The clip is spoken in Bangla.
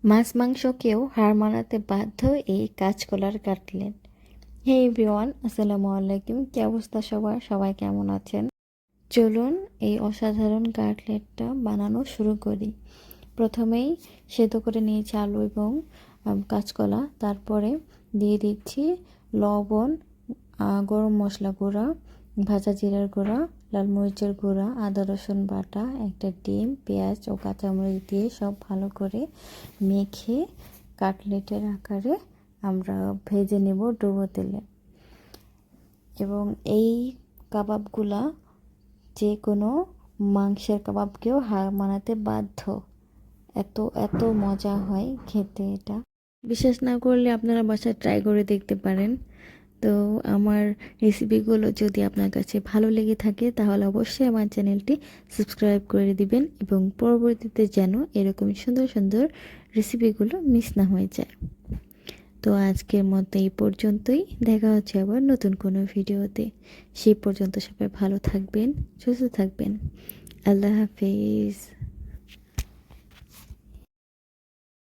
মাছ মাংসকেও হার মানাতে বাধ্য এই কাঁচকলার কাটলেট। হে এভরিওয়ান, আসসালামু আলাইকুম। কি অবস্থা সবার? সবাই কেমন আছেন? চলুন এই অসাধারণ কাটলেটটা বানানো শুরু করি। প্রথমেই সেদ্ধ করে নিয়েছি আলু এবং কাঁচকলা। তারপরে দিয়ে দিচ্ছি লবণ, গরম মশলা গুঁড়া, ভাজা জিরার গুঁড়া, লাল মরিচের গুঁড়া, আদা রসুন বাটা, একটা ডিম, পেঁয়াজ ও কাঁচামরিচ দিয়ে সব ভালো করে মেখে কাটলেটের আকারে আমরা ভেজে নেব ডুবো তেলে। এবং এই কাবাবগুলা যে কোনো মাংসের কাবাবকেও হার মানাতে বাধ্য। এত এত মজা হয় খেতে এটা। বিশ্বাস না করলে আপনারা বাসায় ট্রাই করে দেখতে পারেন। তো আমার রেসিপিগুলো যদি আপনার কাছে ভালো লেগে থাকে তাহলে অবশ্যই আমার চ্যানেলটি সাবস্ক্রাইব করে দিবেন এবং পরবর্তীতে যেন এরকম সুন্দর সুন্দর রেসিপিগুলো মিস না হয়ে যায়। তো আজকের মতো এই পর্যন্তই। দেখা হচ্ছে আবার নতুন কোনো ভিডিওতে। সেই পর্যন্ত সবাই ভালো থাকবেন, সুস্থ থাকবেন। আল্লাহ হাফেজ।